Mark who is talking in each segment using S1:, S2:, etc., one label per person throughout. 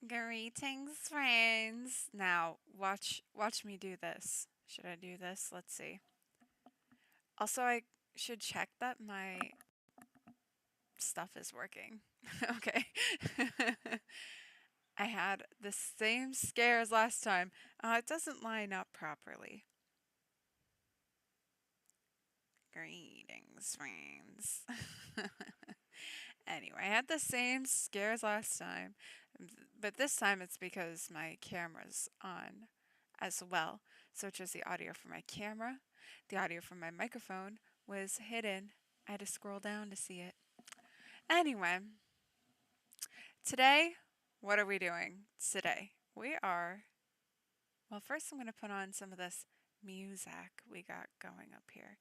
S1: Greetings, friends. Now, watch me do this. Should I do this? Let's see. Also, I should check that my stuff is working. Okay. I had the same scare as last time. It doesn't line up properly. Greetings, friends. Anyway, I had the same scare as last time, but this time it's because my camera's on as well. So it's just the audio from my camera. The audio from my microphone was hidden. I had to scroll down to see it. Anyway, today, what are we doing today? Well, first I'm going to put on some of this music we got going up here.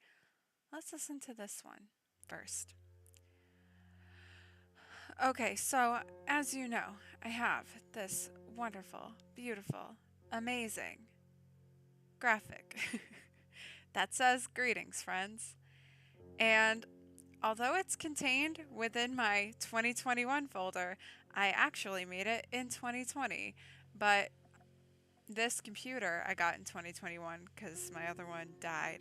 S1: Let's listen to this one first. Okay, so as you know, I have this wonderful, beautiful, amazing graphic that says greetings, friends. And although it's contained within my 2021 folder, I actually made it in 2020. But this computer I got in 2021 because my other one died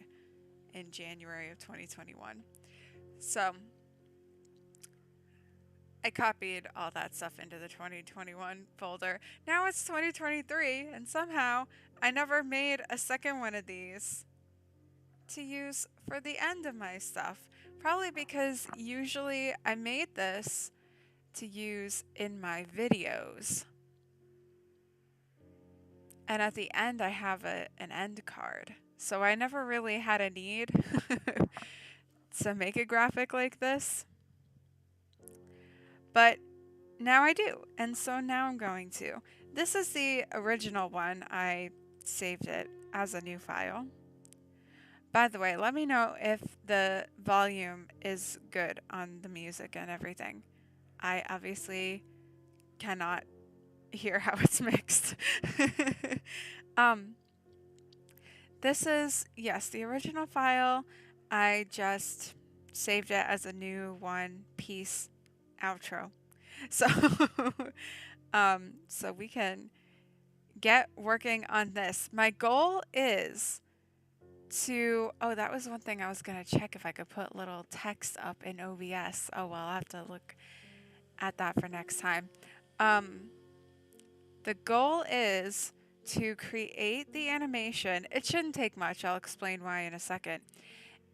S1: in January of 2021. So I copied all that stuff into the 2021 folder. Now it's 2023, and somehow I never made a second one of these to use for the end of my stuff. Probably because usually I made this to use in my videos. And at the end, I have an end card. So I never really had a need to make a graphic like this. But now I do, and so now I'm going to. This is the original one. I saved it as a new file. By the way, let me know if the volume is good on the music and everything. I obviously cannot hear how it's mixed. um, this is, yes, the original file. I just saved it as a new one piece outro. So, so we can get working on this. My goal is oh, that was one thing I was going to check if I could put little text up in OBS. Oh, well, I'll have to look at that for next time. The goal is to create the animation. It shouldn't take much. I'll explain why in a second.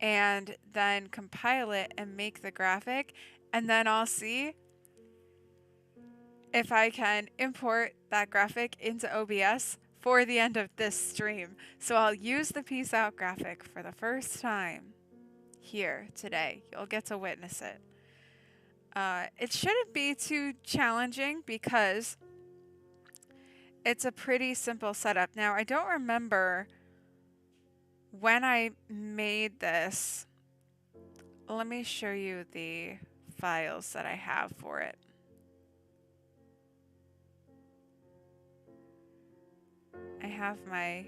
S1: And then compile it and make the graphic. And then I'll see if I can import that graphic into OBS for the end of this stream. So I'll use the Peace Out graphic for the first time here today. You'll get to witness it. It shouldn't be too challenging because it's a pretty simple setup. Now, I don't remember when I made this. Let me show you the files that I have for it. I have my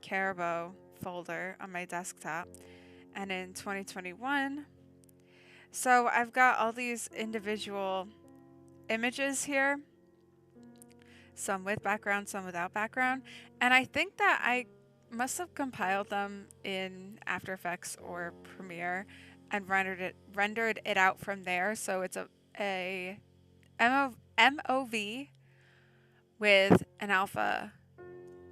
S1: Caribou folder on my desktop, and in 2021, so I've got all these individual images here, some with background, some without background, and I think that I must have compiled them in After Effects or Premiere and rendered it out from there. So it's a MOV with an alpha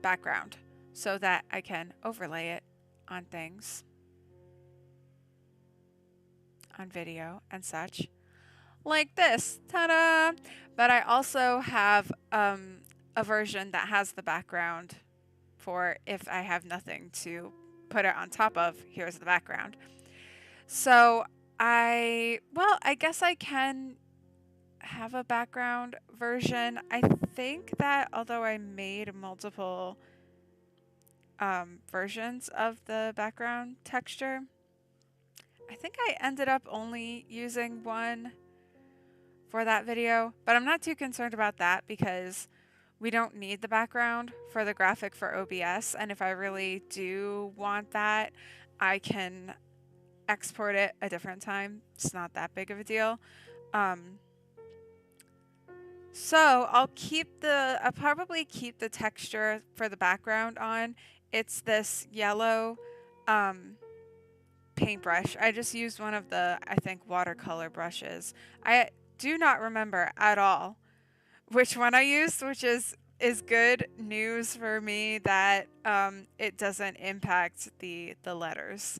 S1: background so that I can overlay it on things, on video and such, like this. Ta-da! But I also have a version that has the background for if I have nothing to put it on top of. Here's the background. So I guess I can have a background version. I think that although I made multiple versions of the background texture, I think I ended up only using one for that video, but I'm not too concerned about that because we don't need the background for the graphic for OBS, and if I really do want that, I can export it a different time. It's not that big of a deal. So I'll probably keep the texture for the background on. It's this yellow um, paintbrush. I just used one of the, I think, watercolor brushes. I do not remember at all which one I used, which is good news for me that it doesn't impact the letters.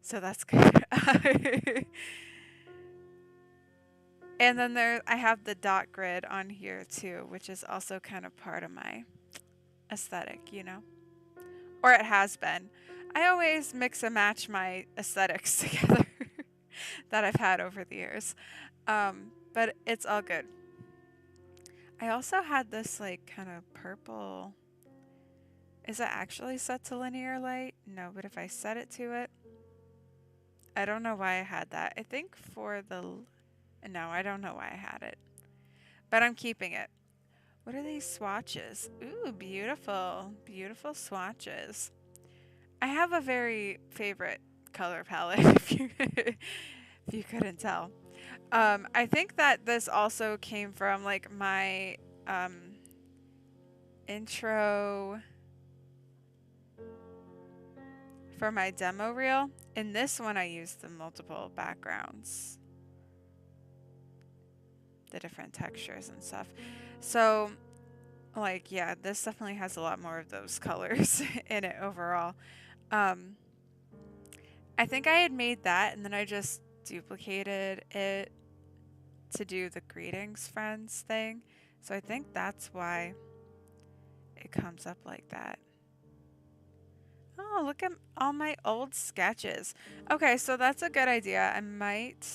S1: So that's good. And then I have the dot grid on here too, which is also kind of part of my aesthetic, you know? Or it has been. I always mix and match my aesthetics together that I've had over the years. But it's all good. I also had this like kind of purple. Is it actually set to linear light? No, but if I set it to it, I don't know why I had that. I think for the, no, I don't know why I had it, but I'm keeping it. What are these swatches? Ooh, beautiful, beautiful swatches. I have a very favorite color palette, if you couldn't tell. I think that this also came from like my intro for my demo reel. In this one, I used the multiple backgrounds, the different textures and stuff. So, like, yeah, this definitely has a lot more of those colors in it overall. I think I had made that and then I just duplicated it to do the greetings friends thing. So I think that's why it comes up like that. Oh, look at all my old sketches. Okay, so that's a good idea. I might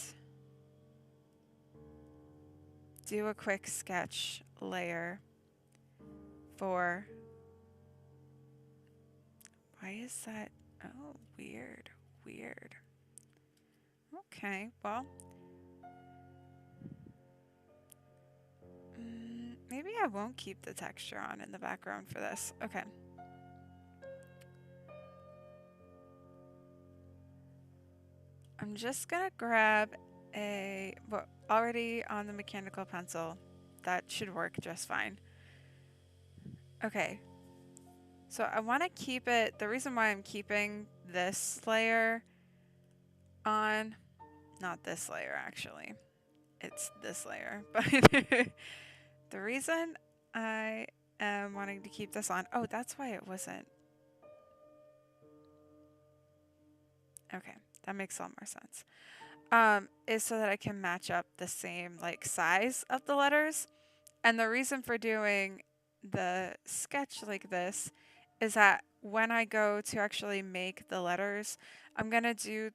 S1: do a quick sketch layer for... Why is that? Oh, weird, weird. Okay, well... maybe I won't keep the texture on in the background for this. Okay. I'm just gonna grab well, already on the mechanical pencil. That should work just fine. Okay. So I want to keep it, the reason why I'm keeping this layer on, not this layer actually, it's this layer, but the reason I am wanting to keep this on, oh, that's why it wasn't. Okay, that makes a lot more sense. Is so that I can match up the same like size of the letters. And the reason for doing the sketch like this is that when I go to actually make the letters, I'm going to do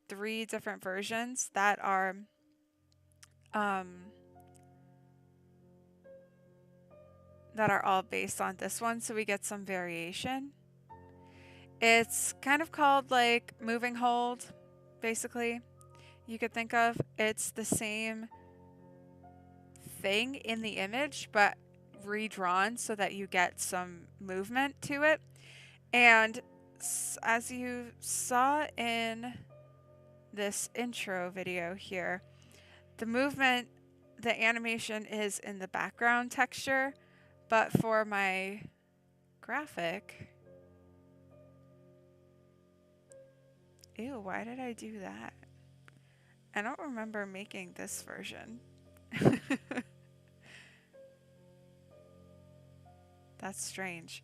S1: 3 different versions that are all based on this one, so we get some variation. It's kind of called like moving hold, basically. You could think of it's the same thing in the image, but redrawn so that you get some movement to it. And as you saw in this intro video here, the movement, the animation is in the background texture, but for my graphic, ew, why did I do that? I don't remember making this version. That's strange.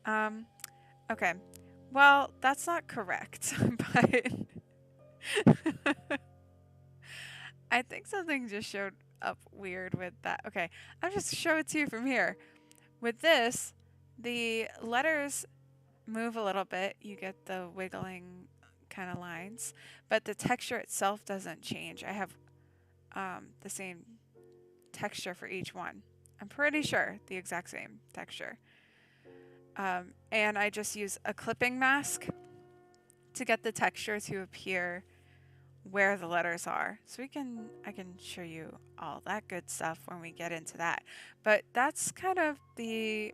S1: Okay. Well, that's not correct, but I think something just showed up weird with that. Okay, I'll just show it to you from here. With this, the letters move a little bit. You get the wiggling kind of lines, but the texture itself doesn't change. I have the same texture for each one. I'm pretty sure the exact same texture. And I just use a clipping mask to get the texture to appear where the letters are. So I can show you all that good stuff when we get into that. But that's kind of the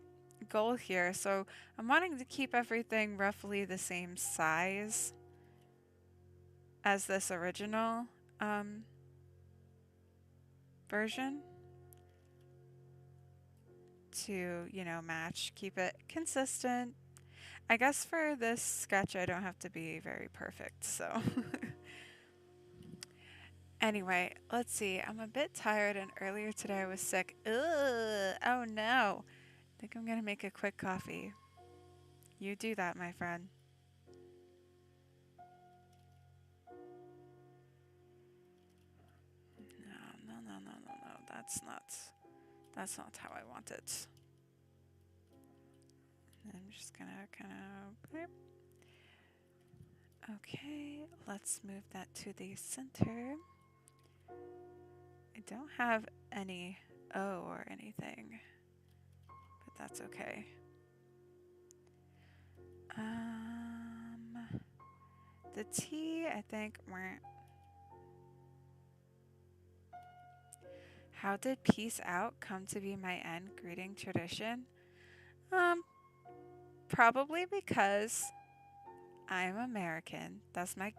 S1: goal here. So I'm wanting to keep everything roughly the same size as this original version. to, you know, match, keep it consistent. I guess for this sketch, I don't have to be very perfect, so. Anyway, let's see. I'm a bit tired, and earlier today I was sick. Ugh, oh no. I think I'm gonna make a quick coffee. You do that, my friend. No, no, no, no, no, no. That's not how I want it. I'm just gonna kind of. Okay, let's move that to the center. I don't have any O or anything, but that's okay. The T, I think, weren't. How did peace out come to be my end greeting tradition? Probably because I'm American. That's my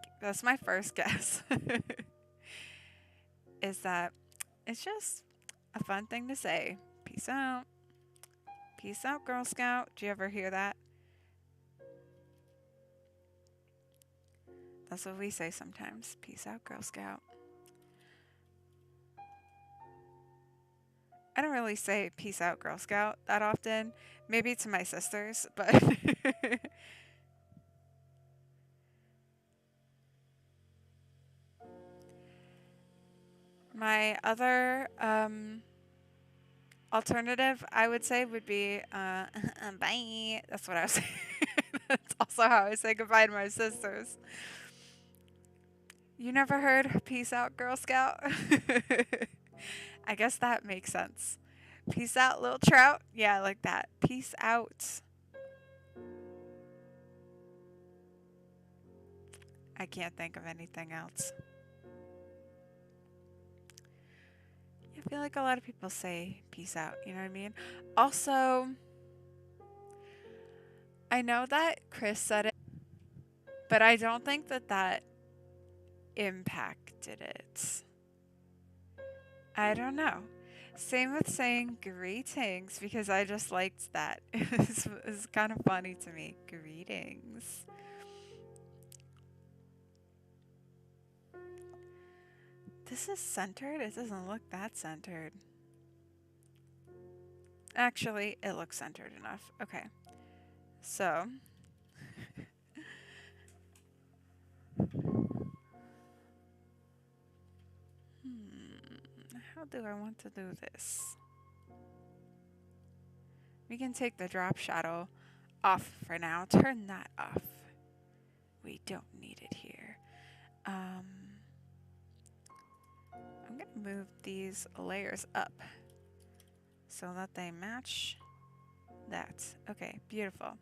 S1: first guess. Is that it's just a fun thing to say. Peace out. Peace out, Girl Scout. Do you ever hear that? That's what we say sometimes. Peace out, Girl Scout. I don't really say peace out, Girl Scout that often. Maybe to my sisters, but my other alternative, I would say, would be bye. That's what I was saying. That's also how I say goodbye to my sisters. You never heard peace out, Girl Scout? I guess that makes sense. Peace out, little trout. Yeah, like that. Peace out. I can't think of anything else. I feel like a lot of people say peace out, you know what I mean? Also, I know that Chris said it, but I don't think that impacted it. I don't know. Same with saying greetings because I just liked that. It's kind of funny to me. Greetings. This is centered? It doesn't look that centered. Actually, it looks centered enough. Okay. So, how do I want to do this? We can take the drop shadow off for now. Turn that off. We don't need it here. I'm going to move these layers up so that they match that. Okay, beautiful.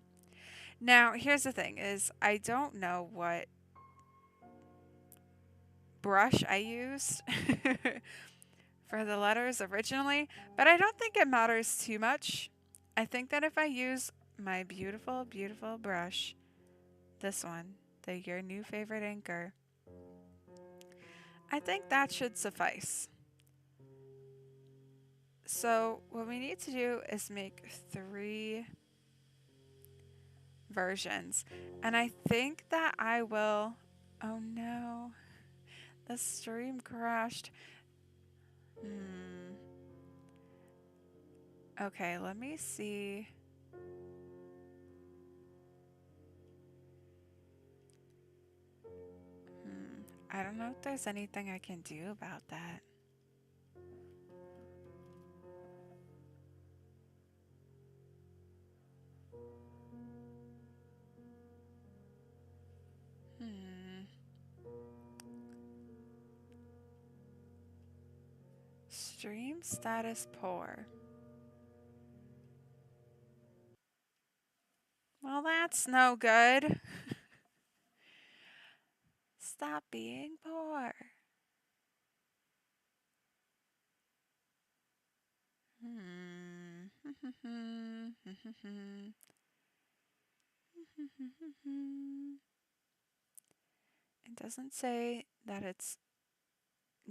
S1: Now, here's the thing is I don't know what brush I used for the letters originally, but I don't think it matters too much. I think that if I use my beautiful, beautiful brush, this one, the Your New Favorite Inker, I think that should suffice. So what we need to do is make 3 versions. And I think that I will... Oh no. The stream crashed. Okay, let me see. I don't know if there's anything I can do about that. Stream status poor. Well, that's no good. Stop being poor. It doesn't say that it's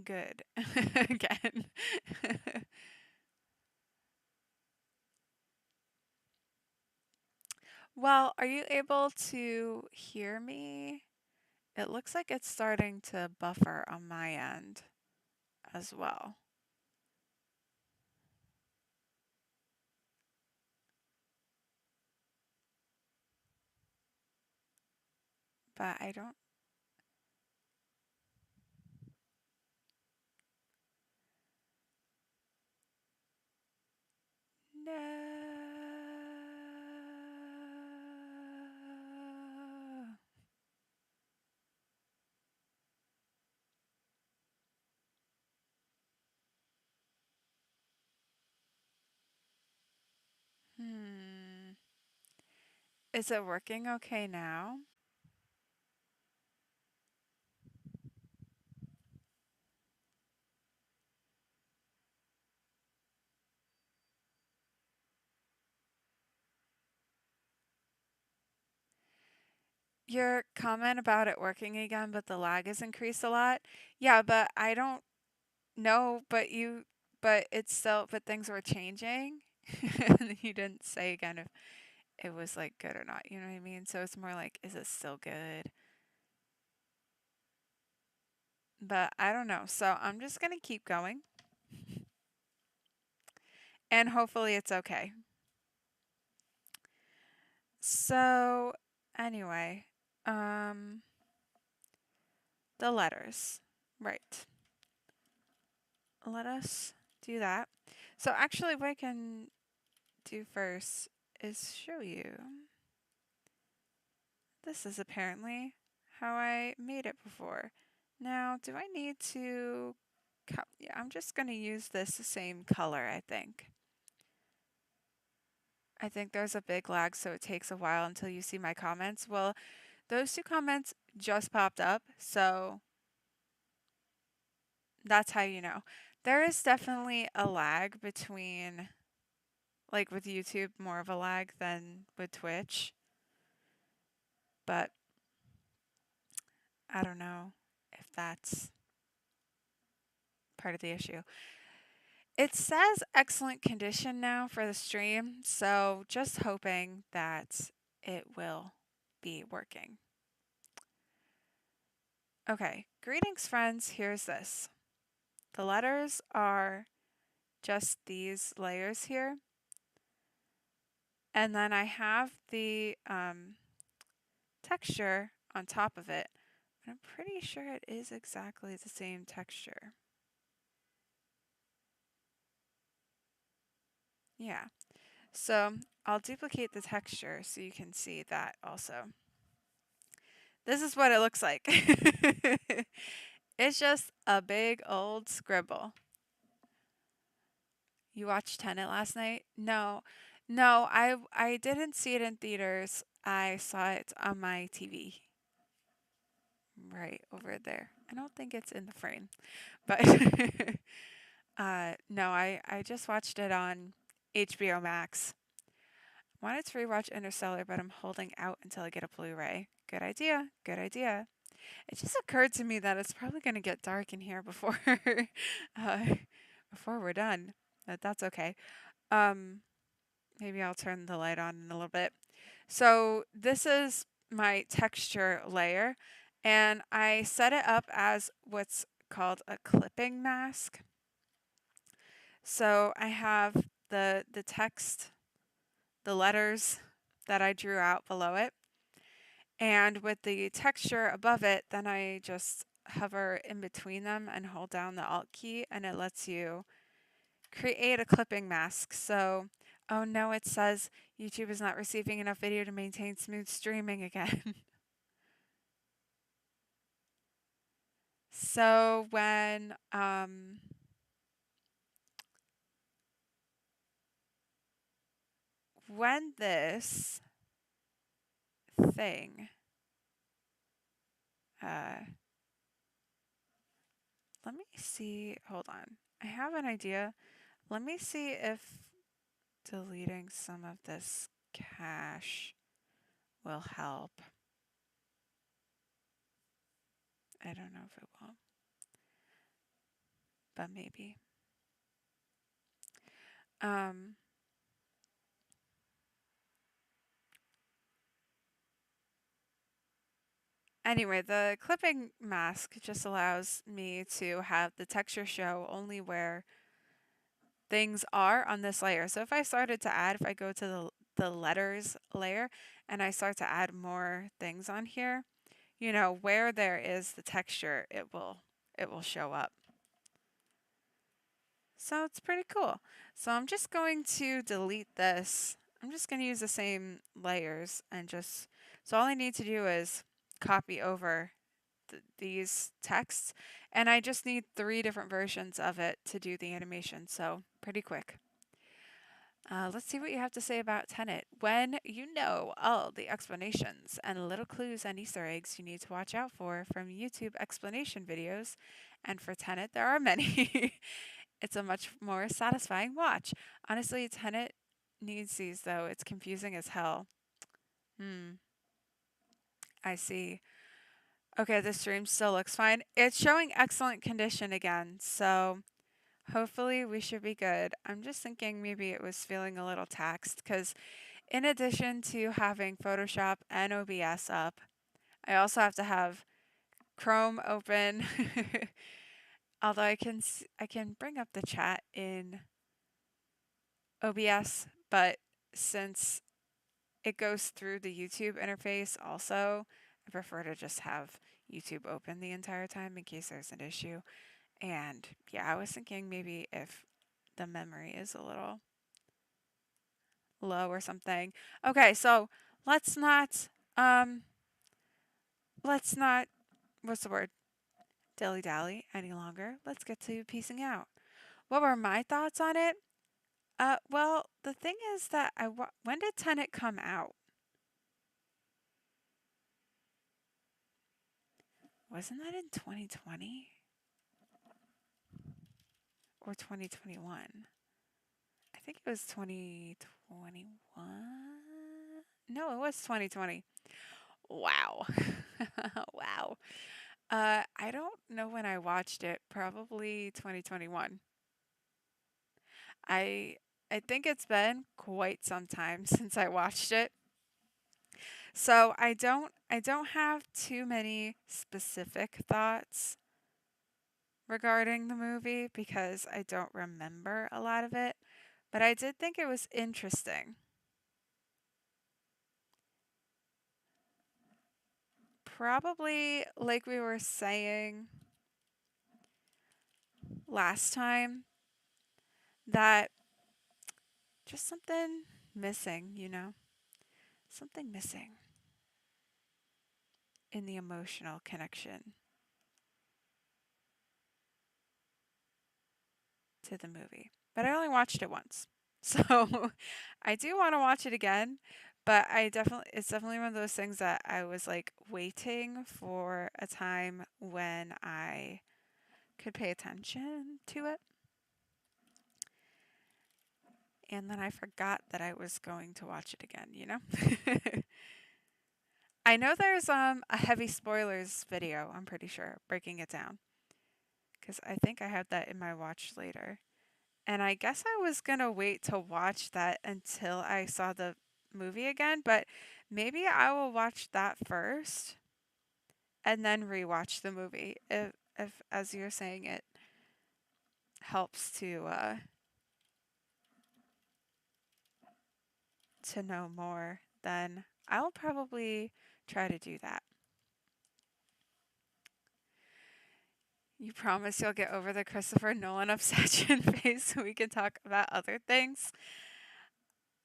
S1: good again. Well, are you able to hear me? It looks like it's starting to buffer on my end as well. But I don't know. Hmm. Is it working okay now? Your comment about it working again, but the lag has increased a lot. Yeah, but I don't know, but it's still, but things were changing. And you didn't say again if it was like good or not. You know what I mean? So it's more like, is it still good? But I don't know. So I'm just going to keep going and hopefully it's okay. So anyway, um, the letters. Right. Let us do that. So actually what I can do first is show you. This is apparently how I made it before. Now, do I need to yeah, I'm just going to use this same color, I think. I think there's a big lag, so it takes a while until you see my comments. Well, those two comments just popped up, so that's how you know. There is definitely a lag between, like with YouTube, more of a lag than with Twitch, but I don't know if that's part of the issue. It says excellent condition now for the stream, so just hoping that it will be working. Okay, greetings friends, here's this. The letters are just these layers here. And then I have the texture on top of it. But I'm pretty sure it is exactly the same texture. Yeah. So I'll duplicate the texture so you can see that also. This is what it looks like. It's just a big old scribble. You watched Tenet last night? No. No, I didn't see it in theaters. I saw it on my TV. Right over there. I don't think it's in the frame. But no, I just watched it on HBO Max. Wanted to rewatch Interstellar, but I'm holding out until I get a Blu-ray. Good idea. Good idea. It just occurred to me that it's probably going to get dark in here before uh, before we're done. But that's okay. Um, maybe I'll turn the light on in a little bit. So this is my texture layer, and I set it up as what's called a clipping mask. So I have the text, the letters that I drew out below it, and with the texture above it, then I just hover in between them and hold down the Alt key, and it lets you create a clipping mask. So, oh no, it says YouTube is not receiving enough video to maintain smooth streaming again. So when this thing uh let me see, hold on. I have an idea. Let me see if deleting some of this cache will help. I don't know if it will, but maybe. Um Anyway, the clipping mask just allows me to have the texture show only where things are on this layer. So if I started to add, if I go to the letters layer and I start to add more things on here, you know, where there is the texture, it will show up. So it's pretty cool. So I'm just going to delete this. I'm just going to use the same layers and just, so all I need to do is copy over these texts, and I just need 3 different versions of it to do the animation. So pretty quick. Let's see what you have to say about Tenet. When you know all the explanations and little clues and Easter eggs you need to watch out for from YouTube explanation videos, and for Tenet, there are many. It's a much more satisfying watch. Honestly, Tenet needs these though. It's confusing as hell. Hmm, I see. Okay, the stream still looks fine. It's showing excellent condition again, so hopefully we should be good. I'm just thinking maybe it was feeling a little taxed because in addition to having Photoshop and OBS up, I also have to have Chrome open. Although I can bring up the chat in OBS, but since it goes through the YouTube interface also, I prefer to just have YouTube open the entire time in case there's an issue. And yeah, I was thinking maybe if the memory is a little low or something. Okay, so let's not um let's not what's the word? Dilly dally any longer. Let's get to piecing out. What were my thoughts on it? Well, the thing is that when did Tenet come out? Wasn't that in 2020 or 2021? I think it was 2021. No, it was 2020. Wow. Wow. I don't know when I watched it. Probably 2021. I I think it's been quite some time since I watched it. So I don't have too many specific thoughts regarding the movie because I don't remember a lot of it, but I did think it was interesting. Probably like we were saying last time, that just something missing, you know? Something missing in the emotional connection to the movie. But I only watched it once. So I do want to watch it again, but it's definitely one of those things that I was like waiting for a time when I could pay attention to it. And then I forgot that I was going to watch it again, you know? I know there's a heavy spoilers video, I'm pretty sure, breaking it down. Because I think I have that in my watch later. And I guess I was gonna wait to watch that until I saw the movie again, but maybe I will watch that first and then rewatch the movie if as you're saying it helps to know more, then I'll probably try to do that. You promise you'll get over the Christopher Nolan obsession phase so we can talk about other things?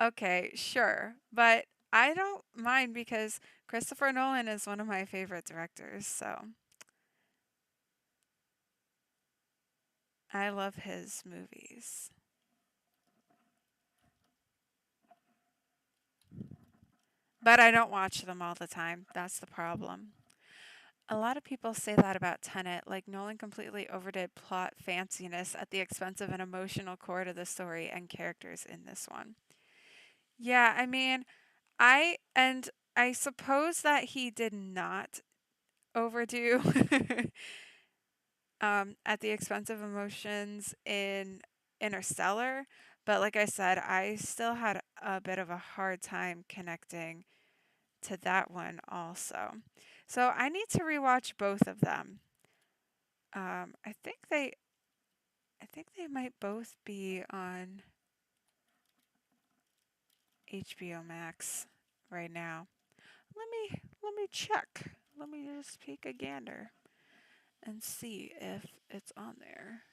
S1: Okay, sure. But I don't mind because Christopher Nolan is one of my favorite directors, so I love his movies. But I don't watch them all the time. That's the problem. A lot of people say that about Tenet, like Nolan completely overdid plot fanciness at the expense of an emotional core to the story and characters in this one. Yeah, I mean, I suppose that he did not overdo at the expense of emotions in Interstellar, but like I said, I still had a bit of a hard time connecting to that one also. So I need to rewatch both of them. I think they might both be on HBO Max right now. Let me check. Let me just peek a gander and see if it's on there.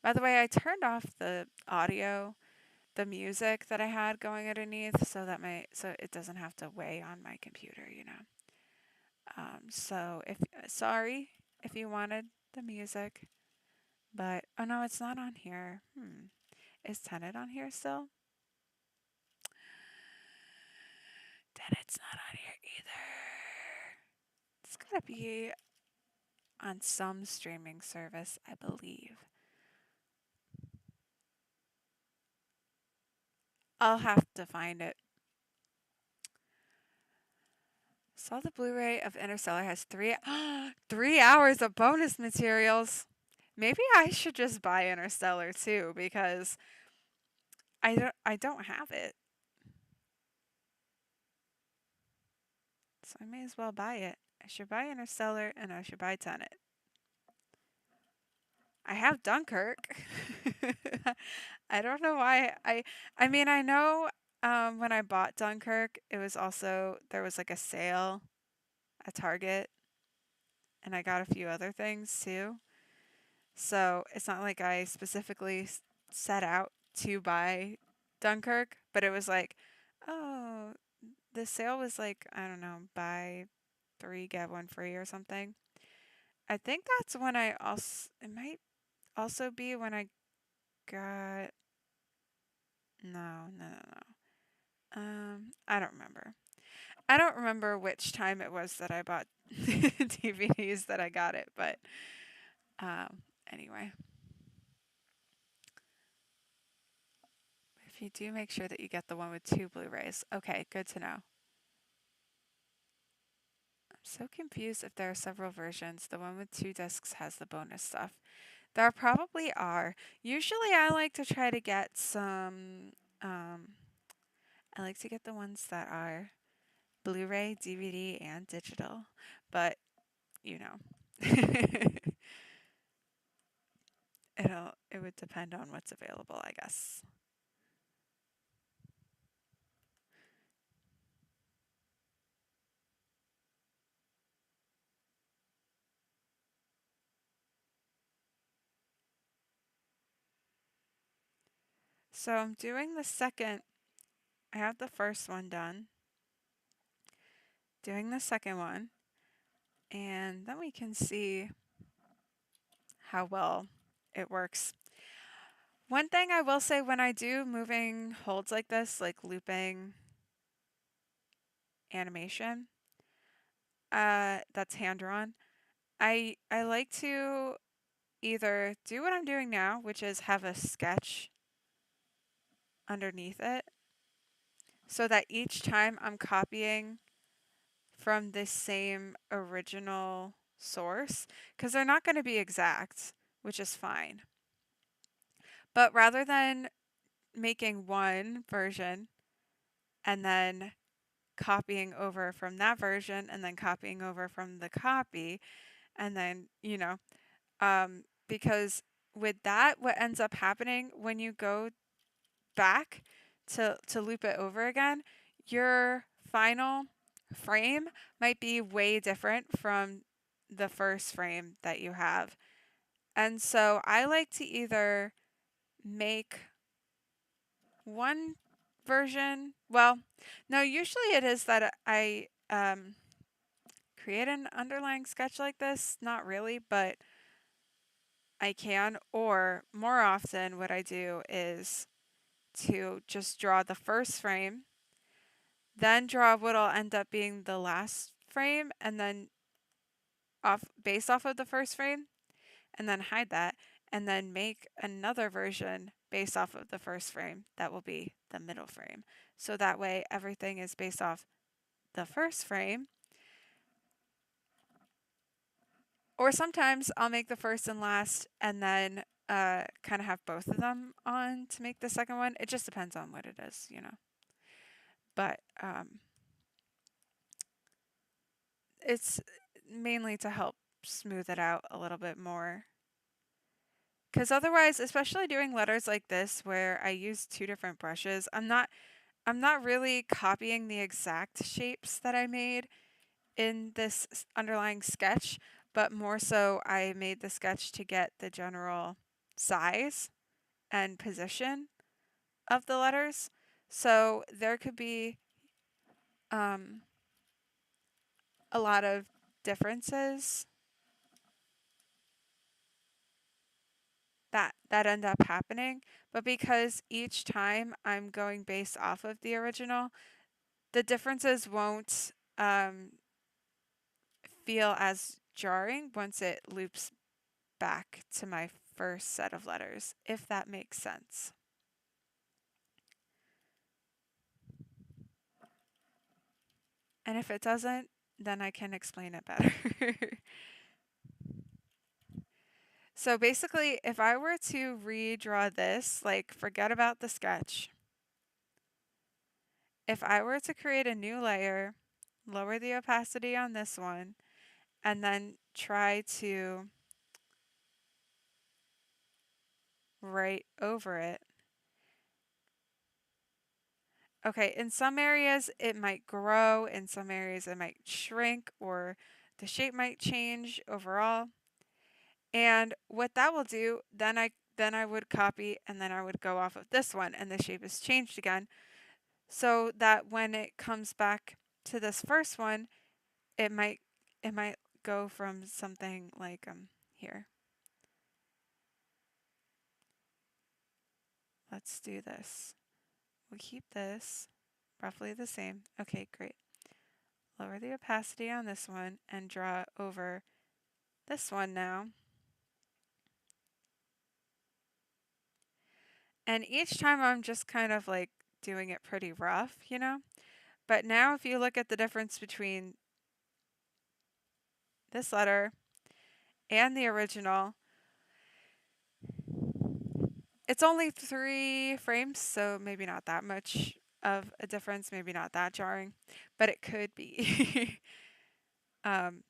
S1: By the way, I turned off the audio, the music that I had going underneath, so it doesn't have to weigh on my computer. So if sorry if you wanted the music, but oh no, it's not on here. Is Tenet on here still? Tenet's not on here either. It's gotta be on some streaming service, I believe. I'll have to find it. Saw the Blu-ray of Interstellar has 3 hours of bonus materials. Maybe I should just buy Interstellar too because I don't have it. So I may as well buy it. I should buy Interstellar and I should buy Tenet. I have Dunkirk. I don't know why I mean I know when I bought Dunkirk it was also there was like a sale at Target and I got a few other things too. So it's not like I specifically set out to buy Dunkirk, but it was like, oh, the sale was like, I don't know, buy three, get one free or something. I think that's when it might also be when I got, no. I don't remember. I don't remember which time it was that I bought DVDs that I got it, but anyway. If you do, make sure that you get the one with two Blu-rays. Okay, good to know. I'm so confused if there are several versions. The one with two discs has the bonus stuff. There probably are. Usually I like to try to get some, I like to get the ones that are Blu-ray, DVD, and digital. But, you know, it would depend on what's available, I guess. So I'm doing the second, I have the first one done. Doing the second one, and then we can see how well it works. One thing I will say when I do moving holds like this, like looping animation, that's hand drawn, I like to either do what I'm doing now, which is have a sketch underneath it, so that each time I'm copying from the same original source, because they're not going to be exact, which is fine. But rather than making one version and then copying over from that version and then copying over from the copy and then because with that what ends up happening when you go back to loop it over again, your final frame might be way different from the first frame that you have. And so I like to either make one version. Well, no, usually it is that I create an underlying sketch like this. Not really, but I can. Or more often, what I do is to just draw the first frame, then draw what'll end up being the last frame, and then based off of the first frame, and then hide that, and then make another version based off of the first frame that will be the middle frame. So that way everything is based off the first frame. Or sometimes I'll make the first and last and then kind of have both of them on to make the second one. It just depends on what it is. But it's mainly to help smooth it out a little bit more. Because otherwise, especially doing letters like this where I use two different brushes, I'm not really copying the exact shapes that I made in this underlying sketch, but more so I made the sketch to get the general size and position of the letters. So there could be um, a lot of differences that end up happening, but because each time I'm going based off of the original, the differences won't feel as jarring once it loops back to my first set of letters, if that makes sense. And if it doesn't, then I can explain it better. So basically, if I were to redraw this, like forget about the sketch, if I were to create a new layer, lower the opacity on this one, and then try to write over it. Okay, in some areas it might grow, in some areas it might shrink, or the shape might change overall. And what that will do, then I would copy and then I would go off of this one and the shape is changed again so that when it comes back to this first one, it might it might go from something like here. Let's do this. We'll keep this roughly the same. Okay, great. Lower the opacity on this one and draw over this one now. And each time I'm just kind of like doing it pretty rough, you know? But now if you look at the difference between this letter and the original, it's only 3 frames, so maybe not that much of a difference, maybe not that jarring, but it could be. um,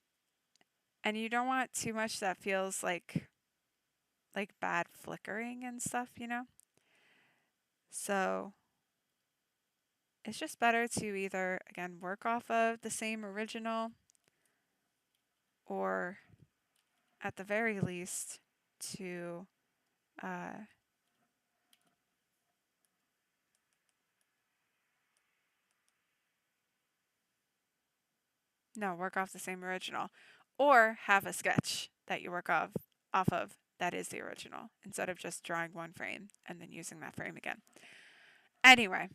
S1: and you don't want too much that feels like bad flickering and stuff, you know? So it's just better to either, again, work off of the same original or at the very least to uh, no, work off the same original, or have a sketch that you work off of that is the original instead of just drawing one frame and then using that frame again. Anyway,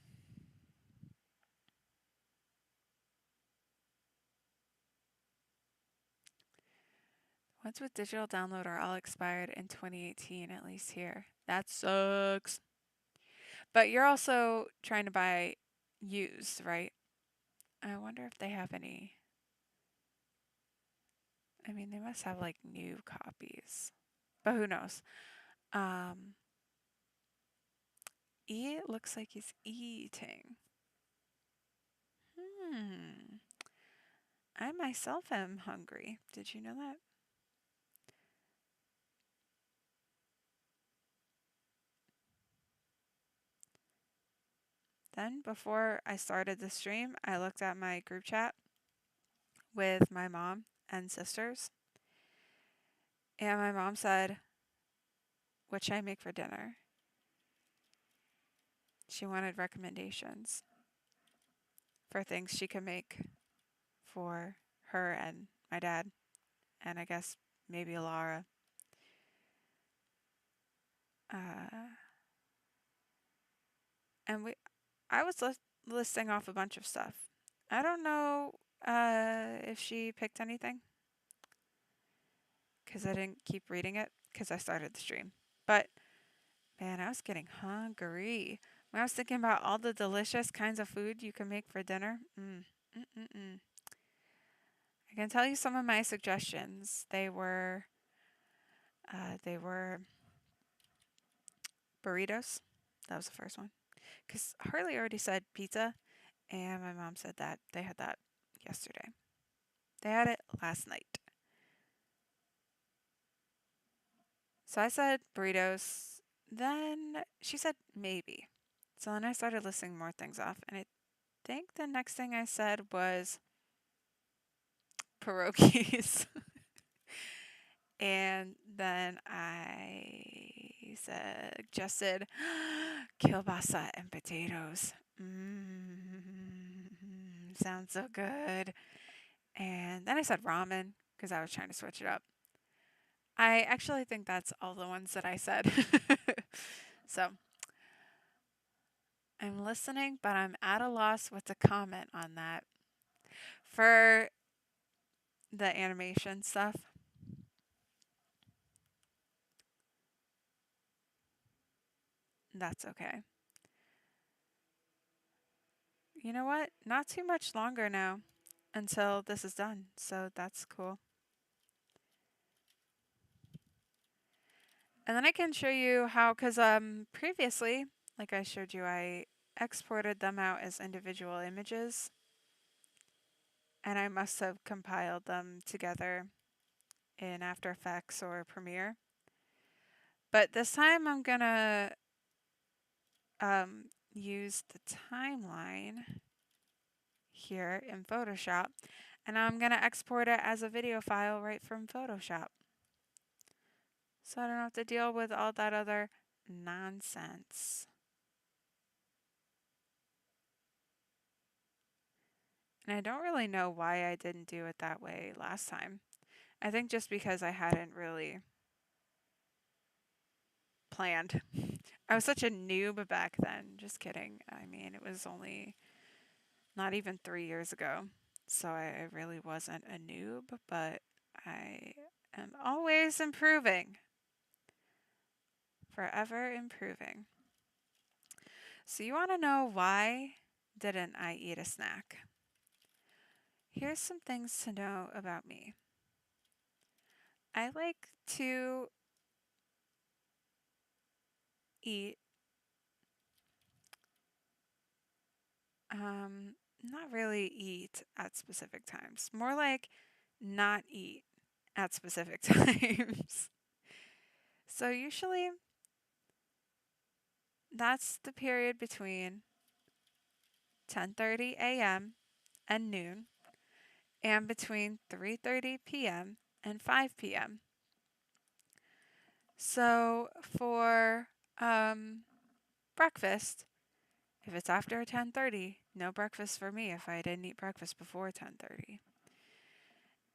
S1: ones with digital download are all expired in 2018, at least here. That sucks. But you're also trying to buy used, right? I wonder if they have any. I mean, they must have like new copies, but who knows? Um, E looks like he's eating. Hmm. I myself am hungry. Did you know that? Then, before I started the stream, I looked at my group chat with my mom and sisters. And my mom said, what should I make for dinner? She wanted recommendations for things she could make for her and my dad, and I guess maybe Laura. Uh, and I was listing off a bunch of stuff. I don't know if she picked anything because I didn't keep reading it because I started the stream. But man, I was getting hungry. When I was thinking about all the delicious kinds of food you can make for dinner, I can tell you some of my suggestions. They were burritos. That was the first one. Because Harley already said pizza, and my mom said that they had that yesterday. They had it last night. So I said burritos. Then she said maybe. So then I started listing more things off. And I think the next thing I said was pierogies. And then I suggested kielbasa and potatoes. Sounds so good. And then I said ramen because I was trying to switch it up. I actually think that's all the ones that I said. So I'm listening, but I'm at a loss what to comment on that. For the animation stuff, that's okay. You know what? Not too much longer now until this is done, so that's cool. And then I can show you how, because previously, like I showed you, I exported them out as individual images, and I must have compiled them together in After Effects or Premiere. But this time I'm gonna use the timeline here in Photoshop, and I'm gonna export it as a video file right from Photoshop. So I don't have to deal with all that other nonsense. And I don't really know why I didn't do it that way last time. I think just because I hadn't really planned. I was such a noob back then. Just kidding. I mean, it was only not even 3 years ago. So I really wasn't a noob, but I am always improving. Forever improving. So you want to know why didn't I eat a snack? Here's some things to know about me. I like to eat, not really eat at specific times, more like not eat at specific times. So usually that's the period between 10:30 a.m. and noon and between 3:30 p.m. and 5 p.m. So for breakfast, if it's after 10:30, no breakfast for me if I didn't eat breakfast before 10:30.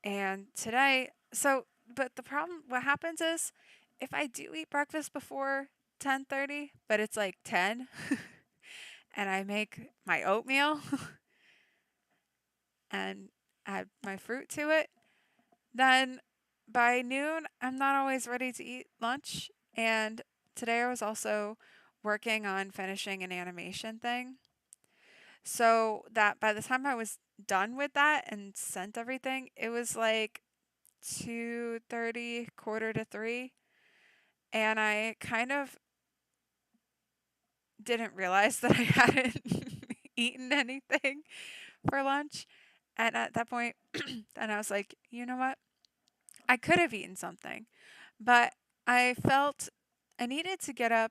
S1: And today, but the problem, what happens is if I do eat breakfast before 10:30, but it's like 10 and I make my oatmeal and add my fruit to it, then by noon, I'm not always ready to eat lunch. And today I was also working on finishing an animation thing. So that by the time I was done with that and sent everything, it was like 2:30, quarter to 3, and I kind of didn't realize that I hadn't eaten anything for lunch. And at that point, then I was like, you know what? I could have eaten something, but I felt I needed to get up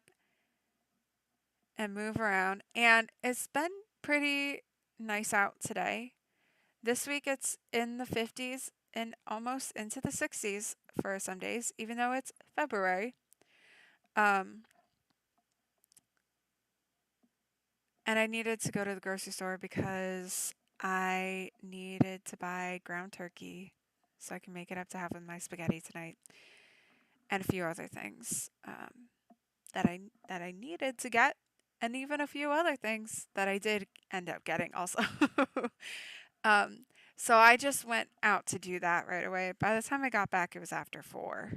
S1: and move around, and it's been pretty nice out today. This week it's in the 50s and almost into the 60s for some days, even though it's February. Um, and I needed to go to the grocery store because I needed to buy ground turkey so I can make it up to have with my spaghetti tonight, and a few other things that I needed to get, and even a few other things that I did end up getting also. um, so I just went out to do that right away. By the time I got back, it was after 4.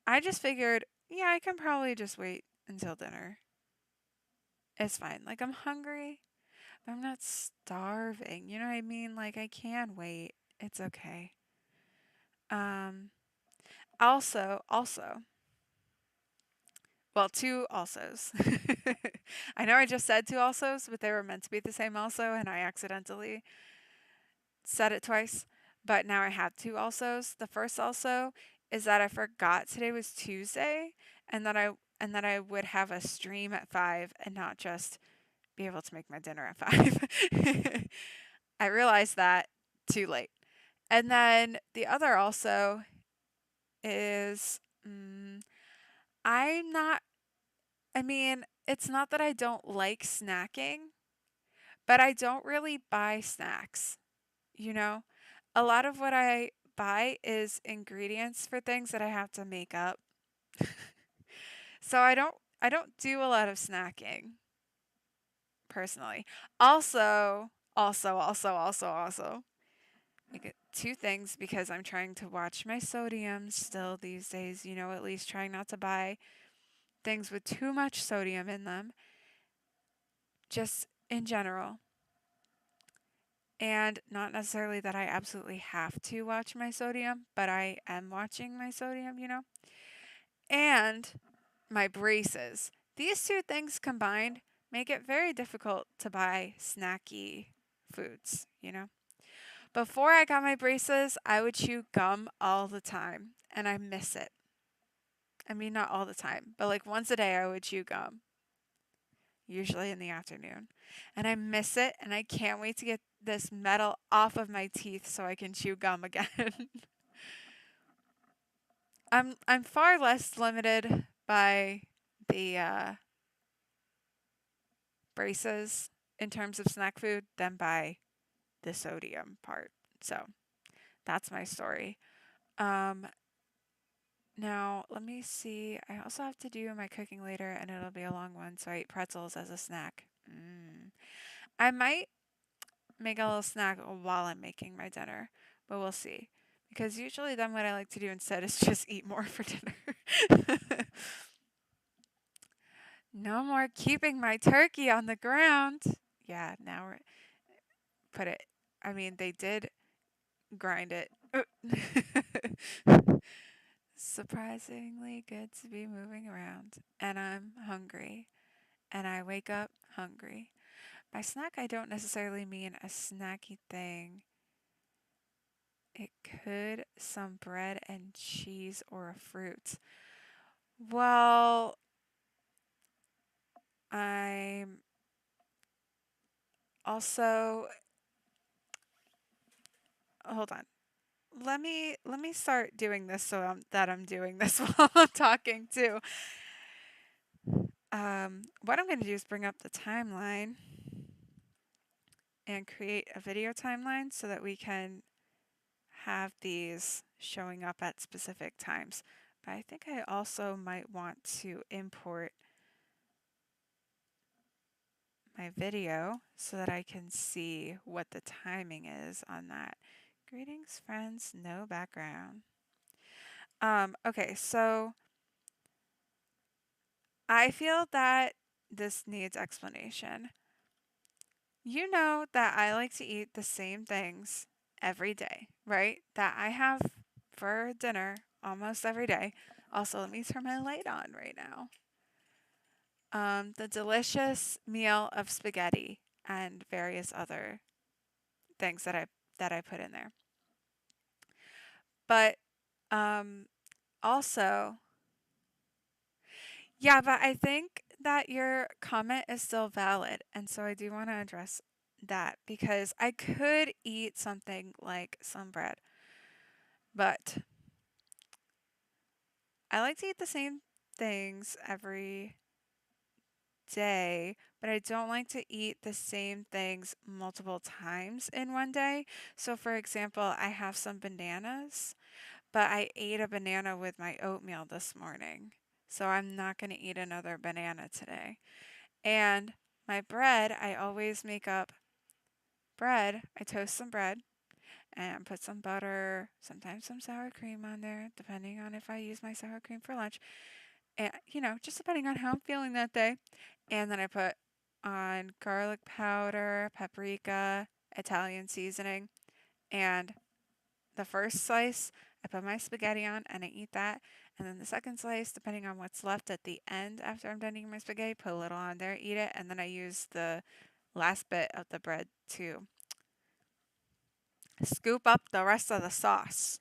S1: I just figured, yeah, I can probably just wait until dinner. It's fine. Like, I'm hungry, but I'm not starving. You know what I mean? Like, I can wait. It's okay. Um, also, well, two alsos. I know I just said two alsos, but they were meant to be the same also, and I accidentally said it twice, but now I have two alsos. The first also is that I forgot today was Tuesday and that I would have a stream at 5 and not just be able to make my dinner at 5. I realized that too late. And then the other also is I'm not, I mean, it's not that I don't like snacking, but I don't really buy snacks, you know? A lot of what I buy is ingredients for things that I have to make up. So I don't do a lot of snacking personally. Also, like two things because I'm trying to watch my sodium still these days, you know, at least trying not to buy things with too much sodium in them, just in general. And not necessarily that I absolutely have to watch my sodium, but I am watching my sodium, you know? And my braces. These two things combined make it very difficult to buy snacky foods, you know? Before I got my braces, I would chew gum all the time, and I miss it. I mean, not all the time, but like once a day I would chew gum, usually in the afternoon. And I miss it, and I can't wait to get this metal off of my teeth so I can chew gum again. I'm far less limited by the braces in terms of snack food than by the sodium part. So that's my story. Um, Now, let me see. I also have to do my cooking later, and it'll be a long one, so I eat pretzels as a snack. I might make a little snack while I'm making my dinner, but we'll see. Because usually, then what I like to do instead is just eat more for dinner. No more keeping my turkey on the ground. Yeah, now we're put it. I mean, they did grind it. Surprisingly good to be moving around, and I'm hungry, and I wake up hungry. By snack, I don't necessarily mean a snacky thing. It could some bread and cheese or a fruit. Well, I'm also hold on. Let me start doing this so that I'm doing this while I'm talking too. What I'm going to do is bring up the timeline and create a video timeline so that we can have these showing up at specific times. But I think I also might want to import my video so that I can see what the timing is on that. Greetings, friends, no background. Okay, so I feel that this needs explanation. You know that I like to eat the same things every day, right? That I have for dinner almost every day. Also, let me turn my light on right now. The delicious meal of spaghetti and various other things that I put in there. But also, yeah, but I think that your comment is still valid, and so I do want to address that because I could eat something like some bread, but I like to eat the same things every day, but I don't like to eat the same things multiple times in one day. So, for example, I have some bananas, but I ate a banana with my oatmeal this morning. So, I'm not going to eat another banana today. And my bread, I always make up bread. I toast some bread and put some butter, sometimes some sour cream on there, depending on if I use my sour cream for lunch. And, you know, just depending on how I'm feeling that day. And then I put on garlic powder, paprika, Italian seasoning, and the first slice I put my spaghetti on and I eat that. And then the second slice, depending on what's left at the end after I'm done eating my spaghetti, put a little on there, eat it, and then I use the last bit of the bread to scoop up the rest of the sauce.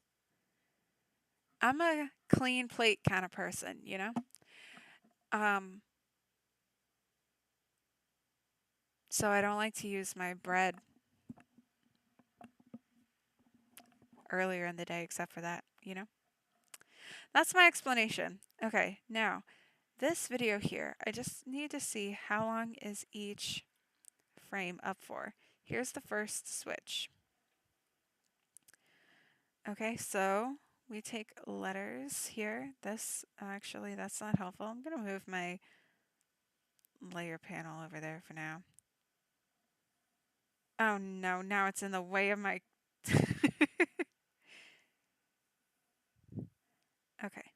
S1: I'm a clean plate kind of person, you know? Um, so I don't like to use my bread earlier in the day except for that, you know? That's my explanation. Okay, now this video here, I just need to see how long is each frame up for. Here's the first switch. Okay, so we take letters here. This, actually, that's not helpful. I'm going to move my layer panel over there for now. Oh no, now it's in the way of my... Okay.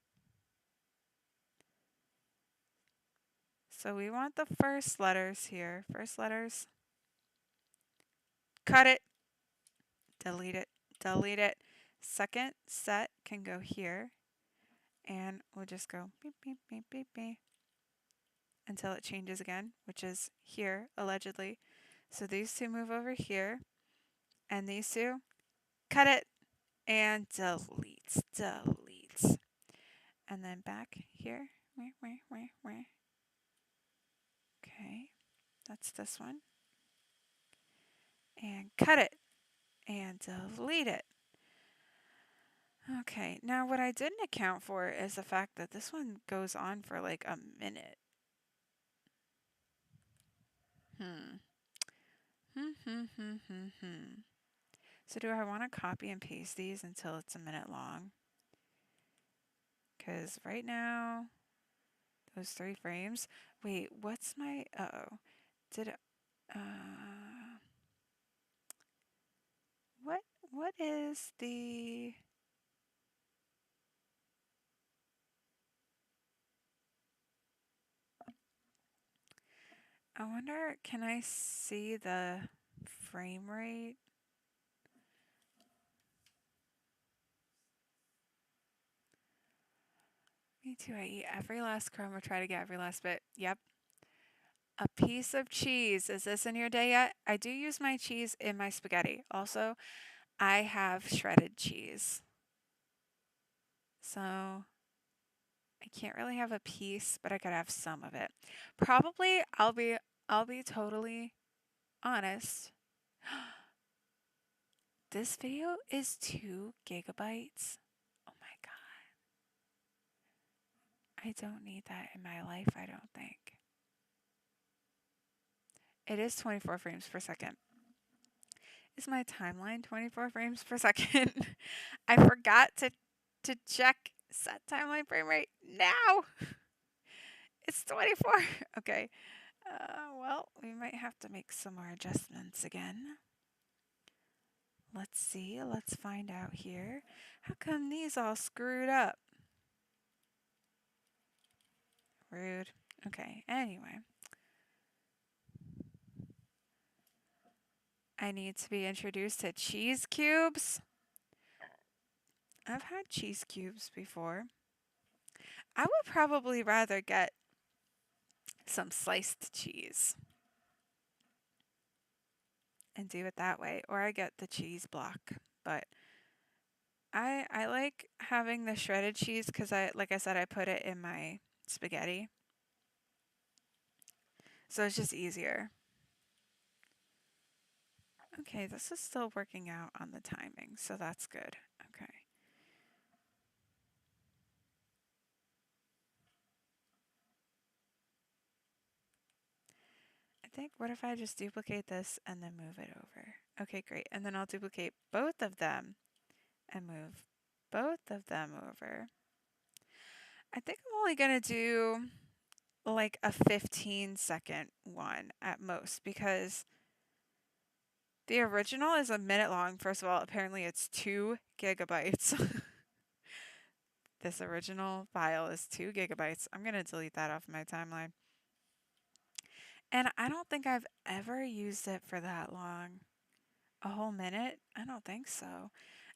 S1: So we want the first letters here. First letters. Cut it. Delete it. Delete it. Second set can go here. And we'll just go beep, beep, beep, beep, beep until it changes again, which is here, allegedly. So these two move over here. And these two, cut it. And delete. Delete. And then back here. Okay. That's this one. And cut it. And delete it. Okay, now what I didn't account for is the fact that this one goes on for like a minute. So do I want to copy and paste these until it's a minute long? Because right now, those 3 frames. Wait, what's my... Uh-oh. Did it... What is the... I wonder, can I see the frame rate? Me too. I eat every last crumb or try to get every last bit. Yep. A piece of cheese. Is this in your day yet? I do use my cheese in my spaghetti. Also, I have shredded cheese. So I can't really have a piece, but I could have some of it. Probably I'll be totally honest. This video is 2 gigabytes. Oh my god. I don't need that in my life, I don't think. It is 24 frames per second. Is my timeline 24 frames per second? I forgot to check set timeline frame rate now. It's 24. Okay. Well, we might have to make some more adjustments again. Let's see. Let's find out here. How come these all screwed up? Rude. Okay. Anyway. I need to be introduced to cheese cubes. I've had cheese cubes before. I would probably rather get some sliced cheese and do it that way, or I get the cheese block. But I like having the shredded cheese because like I said, I put it in my spaghetti. So it's just easier. Okay, this is still working out on the timing, so that's good. Okay. I think, what if I just duplicate this and then move it over? Okay, great. And then I'll duplicate both of them and move both of them over. I think I'm only going to do like a 15-second one at most because the original is a minute long. First of all, apparently it's 2 gigabytes. This original file is 2 gigabytes. I'm going to delete that off my timeline. And I don't think I've ever used it for that long. A whole minute? I don't think so.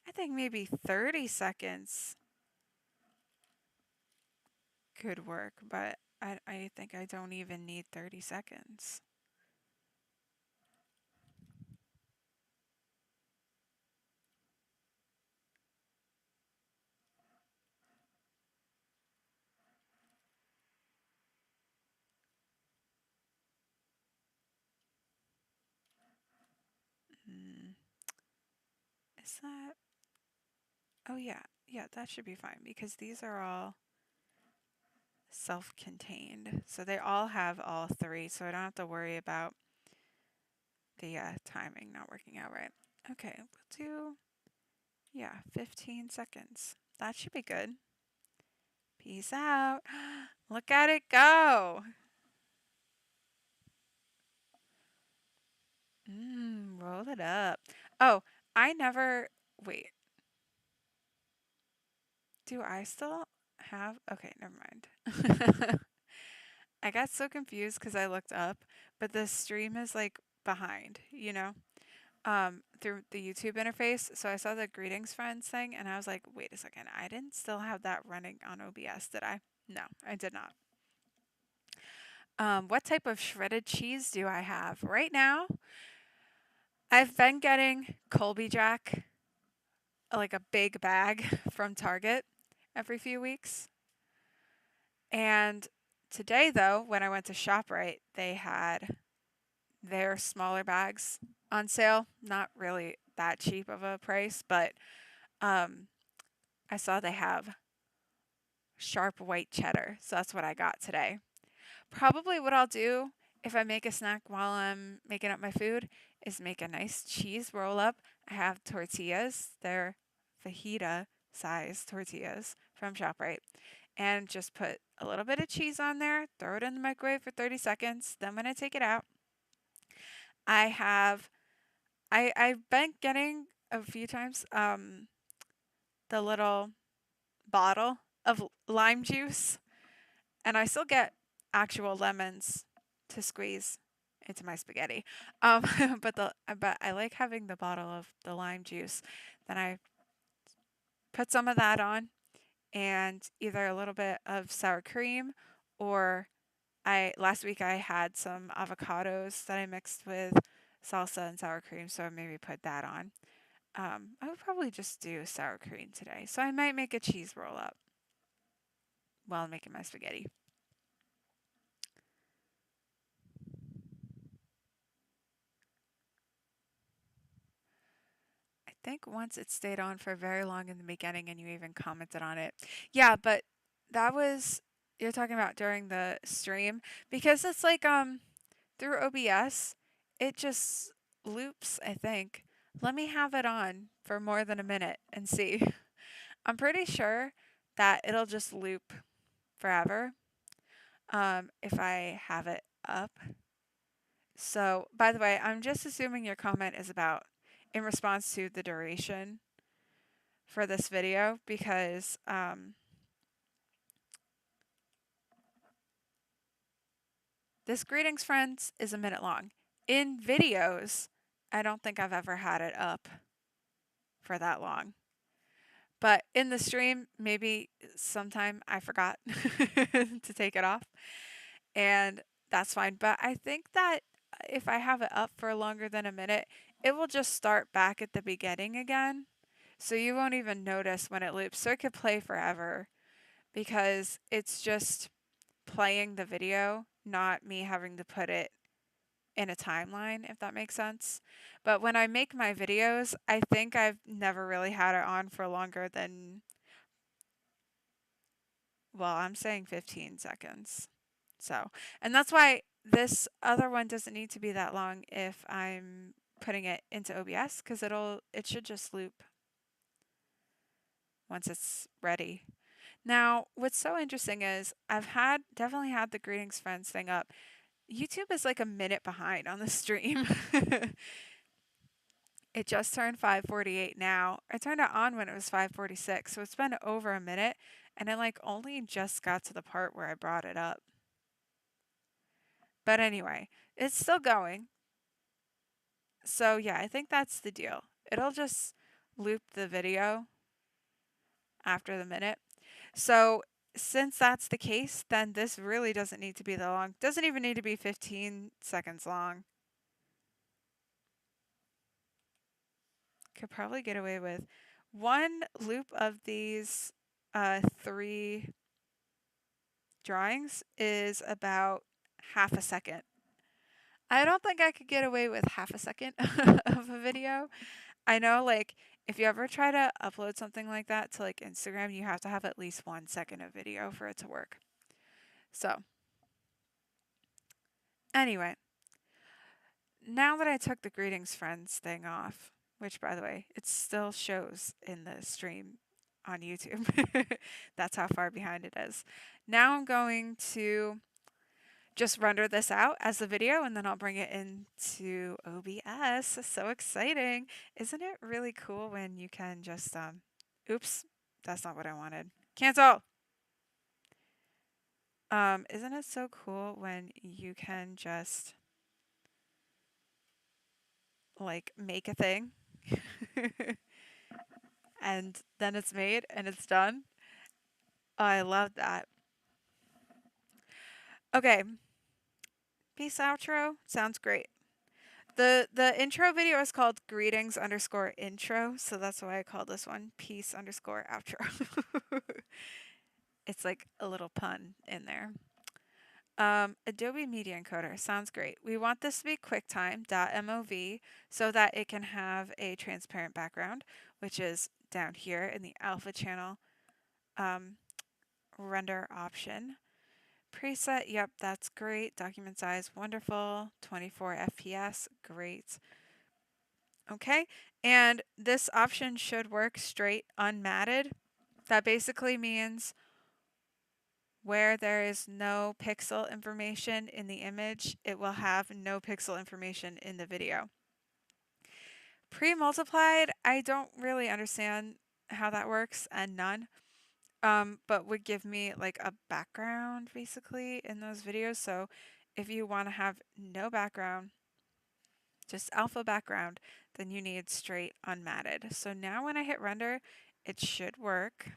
S1: I think maybe 30 seconds could work, but I think I don't even need 30 seconds. . . . . . . . . . . . . . . . . . . . . . . . . . . . . . . . . . . . . . . . . . . . . . . . . . . . . . . . . . Is that? Oh, yeah. Yeah, that should be fine because these are all self-contained. So they all have all three, so I don't have to worry about the timing not working out right. Okay, we'll do, yeah, 15 seconds. That should be good. Peace out. Look at it go. Roll it up. Oh, I never, wait, do I still have, okay, never mind. I got so confused because I looked up, but the stream is like behind, through the YouTube interface. So I saw the greetings friends thing and I was like, wait a second, I didn't still have that running on OBS, did I? No, I did not. What type of shredded cheese do I have? Right now, I've been getting Colby Jack, like a big bag from Target every few weeks. And today, though, when I went to ShopRite, they had their smaller bags on sale. Not really that cheap of a price, but I saw they have sharp white cheddar. So that's what I got today. Probably what I'll do if I make a snack while I'm making up my food is make a nice cheese roll up. I have tortillas. They're fajita size tortillas from ShopRite. And just put a little bit of cheese on there, throw it in the microwave for 30 seconds. Then when I take it out, I've been getting a few times the little bottle of lime juice, and I still get actual lemons to squeeze into my spaghetti. Um, but I like having the bottle of the lime juice. Then I put some of that on, and either a little bit of sour cream, or I last week I had some avocados that I mixed with salsa and sour cream, so I maybe put that on. I would probably just do sour cream today, so I might make a cheese roll up while I'm making my spaghetti. I think once it stayed on for very long in the beginning and you even commented on it. Yeah, but that was you're talking about during the stream because it's like through OBS, it just loops, I think. Let me have it on for more than a minute and see. I'm pretty sure that it'll just loop forever if I have it up. So, by the way, I'm just assuming your comment is about in response to the duration for this video because this greetings friends is a minute long. In videos, I don't think I've ever had it up for that long. But in the stream, maybe sometime I forgot to take it off, and that's fine. But I think that if I have it up for longer than a minute, it will just start back at the beginning again. So you won't even notice when it loops. So it could play forever because it's just playing the video, not me having to put it in a timeline, if that makes sense. But when I make my videos, I think I've never really had it on for longer than, well, I'm saying 15 seconds. So, and that's why this other one doesn't need to be that long if I'm putting it into OBS because it should just loop once it's ready. Now, what's so interesting is definitely had the greetings friends thing up. YouTube is like a minute behind on the stream. It just turned 5:48 now. I turned it on when it was 5:46, so it's been over a minute, and I like only just got to the part where I brought it up. But anyway, it's still going. So yeah, I think that's the deal. It'll just loop the video after the minute. So since that's the case, then this really doesn't need to be that long. Doesn't even need to be 15 seconds long. Could probably get away with one loop of these 3 drawings is about half a second. I don't think I could get away with half a second of a video. I know, like, If you ever try to upload something like that to like Instagram, you have to have at least 1 second of video for it to work. So, anyway, now that I took the greetings friends thing off, which by the way, it still shows in the stream on YouTube. That's how far behind it is. Now I'm going to just render this out as a video and then I'll bring it into OBS. So exciting. Isn't it really cool when you can just, oops, that's not what I wanted. Cancel. Isn't it so cool when you can just like make a thing and then it's made and it's done? Oh, I love that. Okay. Peace outro. Sounds great. The intro video is called greetings underscore intro, so that's why I call this one peace underscore outro. It's like a little pun in there. Adobe Media Encoder sounds great. We want this to be QuickTime.mov so that it can have a transparent background, which is down here in the alpha channel render option. Preset, yep, that's great. Document size, wonderful. 24 FPS, great. Okay, and this option should work straight unmatted. That basically means where there is no pixel information in the image, it will have no pixel information in the video. Pre-multiplied, I don't really understand how that works, and none. But would give me like a background basically in those videos. So if you want to have no background, just alpha background, then you need straight unmatted. So now when I hit render, it should work.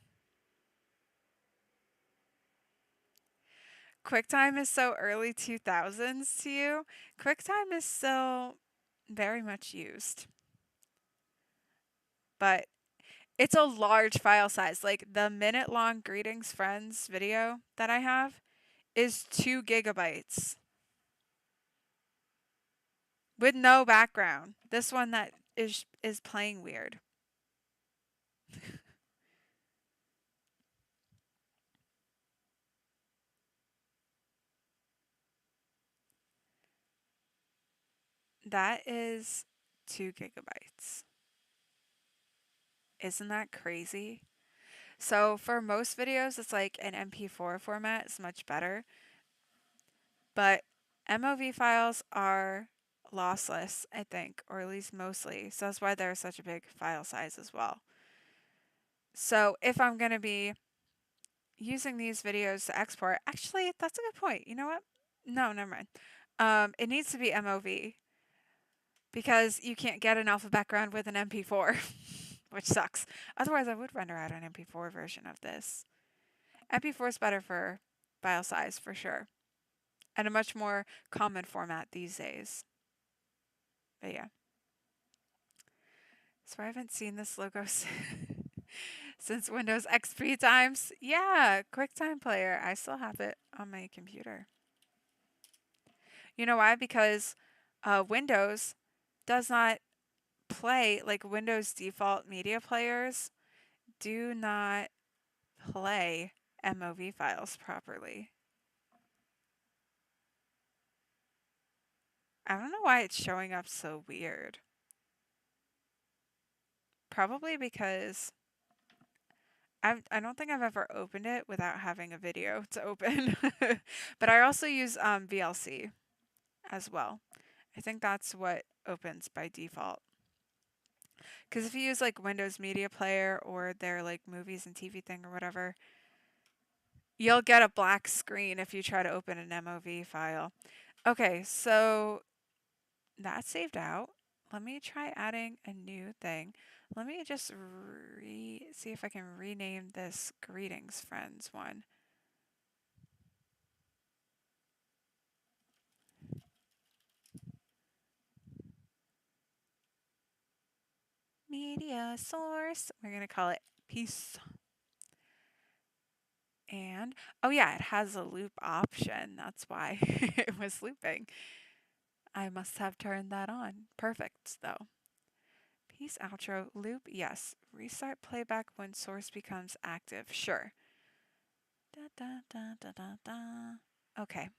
S1: QuickTime is so early 2000s to you. QuickTime is still very much used. But it's a large file size. Like the minute long greetings friends video that I have is 2 gigabytes with no background. This one that is playing weird. That is 2 gigabytes. Isn't that crazy? So for most videos, it's like an MP4 format is much better. But MOV files are lossless, I think, or at least mostly. So that's why they're such a big file size as well. So if I'm going to be using these videos to export, actually, that's a good point. You know what? No, never mind. It needs to be MOV because you can't get an alpha background with an MP4, which sucks. Otherwise, I would render out an MP4 version of this. MP4 is better for file size for sure, and a much more common format these days. But yeah. So I haven't seen this logo since Windows XP times. Yeah, QuickTime Player. I still have it on my computer. You know why? Because Windows does not play, like Windows default media players do not play MOV files properly. I don't know why it's showing up so weird. Probably because I don't think I've ever opened it without having a video to open. But I also use VLC as well. I think that's what opens by default. Because if you use like Windows Media Player or their like movies and TV thing or whatever, you'll get a black screen if you try to open an MOV file. Okay, so that's saved out. Let me try adding a new thing. Let me just see if I can rename this Greetings Friends one. Media source. We're going to call it Peace. And, oh yeah, it has a loop option. That's why it was looping. I must have turned that on. Perfect, though. Piece outro loop, yes. Restart playback when source becomes active, sure. Da, da, da, da, da, da. Okay.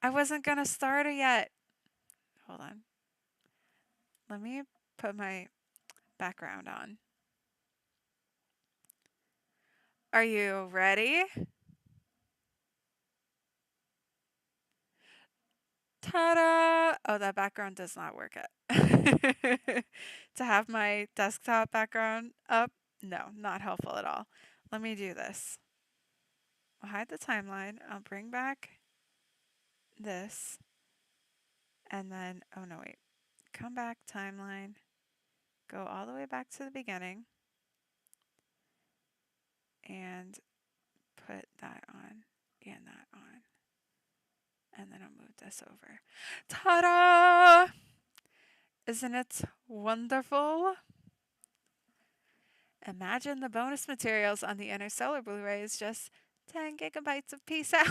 S1: I wasn't gonna start it yet. Hold on. Let me put my background on. Are you ready? Ta-da! Oh, that background does not work yet. To have my desktop background up, no, not helpful at all. Let me do this. I'll hide the timeline. I'll bring back this. And then, oh no, wait. Come back, timeline. Go all the way back to the beginning. And put that on and that on. And then I'll move this over. Ta-da! Isn't it wonderful? Imagine the bonus materials on the Interstellar Blu-ray is just 10 gigabytes of peace out.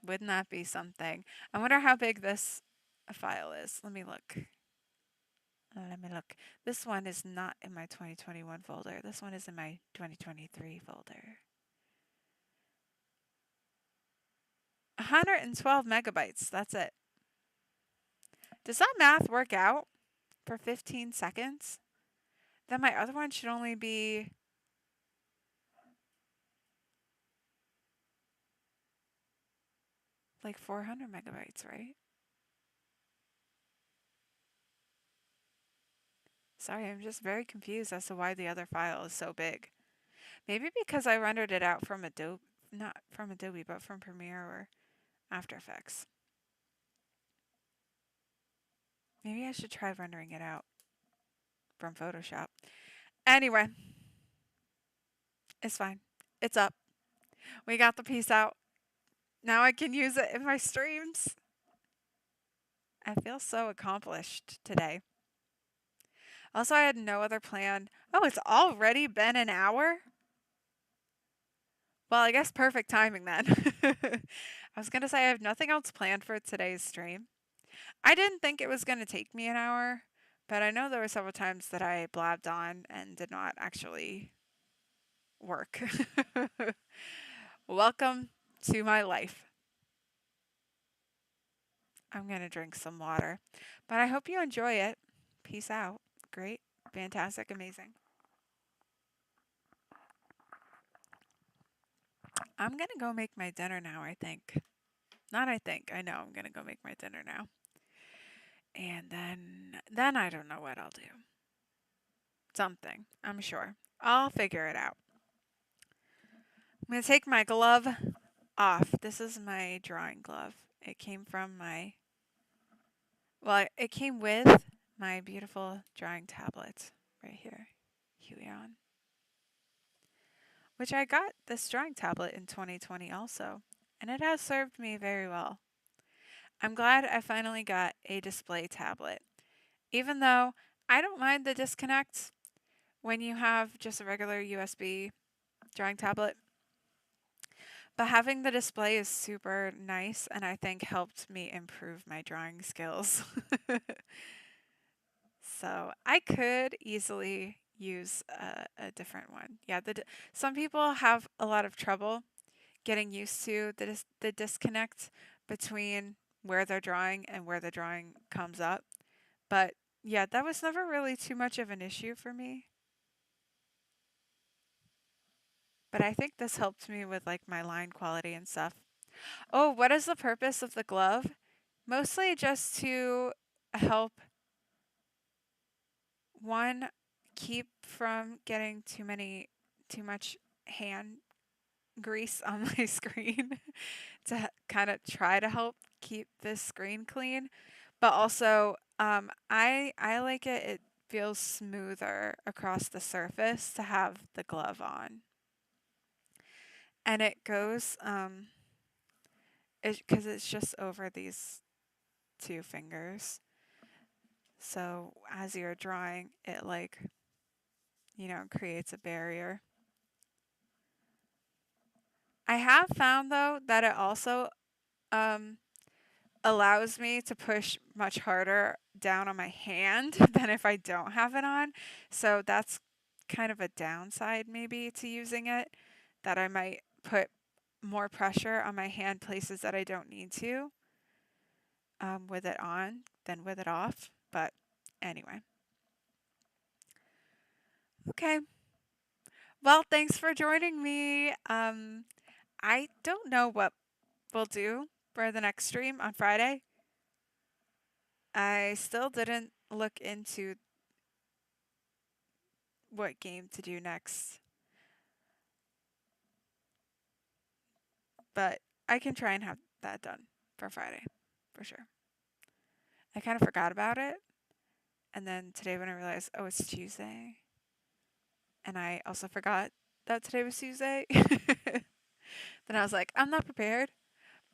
S1: Wouldn't that be something? I wonder how big this file is. Let me look. This one is not in my 2021 folder. This one is in my 2023 folder. 112 megabytes. That's it. Does that math work out for 15 seconds? Then my other one should only be like 400 megabytes, right? Sorry, I'm just very confused as to why the other file is so big. Maybe because I rendered it out from Adobe, not from Adobe, but from Premiere or After Effects. Maybe I should try rendering it out from Photoshop. Anyway, it's fine. It's up. We got the piece out. Now I can use it in my streams. I feel so accomplished today. Also, I had no other plan. Oh, it's already been an hour? Well, I guess perfect timing then. I was going to say I have nothing else planned for today's stream. I didn't think it was going to take me an hour, but I know there were several times that I blabbed on and did not actually work. Welcome to my life. I'm going to drink some water, but I hope you enjoy it. Peace out. Great, fantastic, amazing. I'm going to go make my dinner now, I think. Not I think, I know I'm going to go make my dinner now. And then I don't know what I'll do. Something, I'm sure. I'll figure it out. I'm going to take my glove off. This is my drawing glove. It came from my, well, it came with my beautiful drawing tablet right here, Huion, which I got this drawing tablet in 2020 also, and it has served me very well. I'm glad I finally got a display tablet, even though I don't mind the disconnect when you have just a regular USB drawing tablet. But having the display is super nice and I think helped me improve my drawing skills. So I could easily use a different one. Yeah, some people have a lot of trouble getting used to the disconnect between where they're drawing and where the drawing comes up. But yeah, that was never really too much of an issue for me. But I think this helped me with like my line quality and stuff. Oh, what is the purpose of the glove? Mostly just to help one keep from getting too much hand grease on my screen to kind of try to help keep this screen clean. But also, I like it. It feels smoother across the surface to have the glove on, and it goes because it's just over these two fingers. So as you're drawing, it like, creates a barrier. I have found though that it also allows me to push much harder down on my hand than if I don't have it on. So that's kind of a downside maybe to using it, that I might put more pressure on my hand places that I don't need to with it on than with it off. But anyway. Okay. Well, thanks for joining me. I don't know what we'll do for the next stream on Friday. I still didn't look into what game to do next, but I can try and have that done for Friday for sure. I kind of forgot about it, and then today when I realized, oh, it's Tuesday, and I also forgot that today was Tuesday, then I was like, I'm not prepared,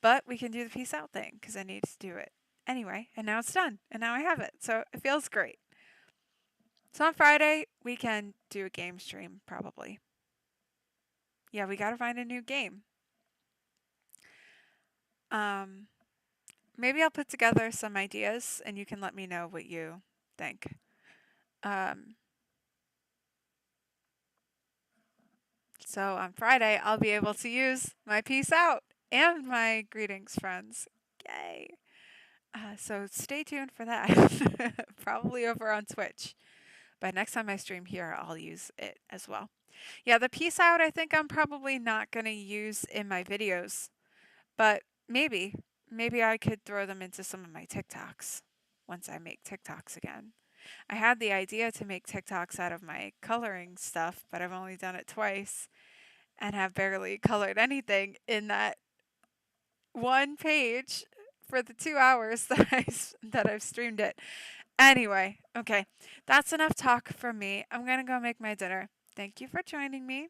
S1: but we can do the peace out thing because I need to do it anyway, and now it's done, and now I have it, so it feels great. So on Friday, we can do a game stream, probably. Yeah, we gotta find a new game. Maybe I'll put together some ideas and you can let me know what you think. So on Friday, I'll be able to use my peace out and my greetings, friends. Yay! So stay tuned for that. Probably over on Twitch. But next time I stream here, I'll use it as well. Yeah, the peace out, I think I'm probably not going to use in my videos. But maybe I could throw them into some of my TikToks once I make TikToks again. I had the idea to make TikToks out of my coloring stuff, but I've only done it twice and have barely colored anything in that one page for the 2 hours that I've streamed it. Anyway, okay. That's enough talk from me. I'm going to go make my dinner. Thank you for joining me.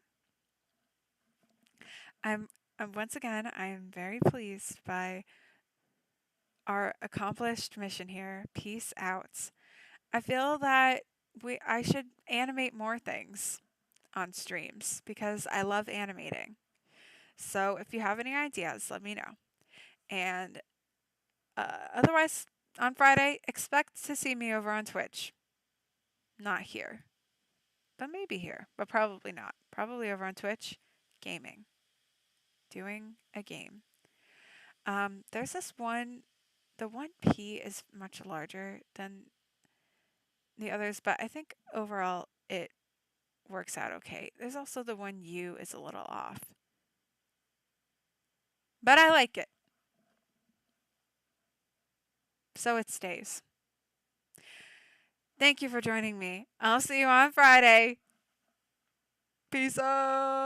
S1: I'm once again, I am very pleased by our accomplished mission here. Peace out. I feel that I should animate more things on streams because I love animating. So if you have any ideas, let me know. And otherwise, on Friday, expect to see me over on Twitch. Not here, but maybe here, but probably not. Probably over on Twitch, gaming, doing a game. There's this one. The 1P is much larger than the others, but I think overall it works out okay. There's also the 1U is a little off, but I like it. So it stays. Thank you for joining me. I'll see you on Friday. Peace out.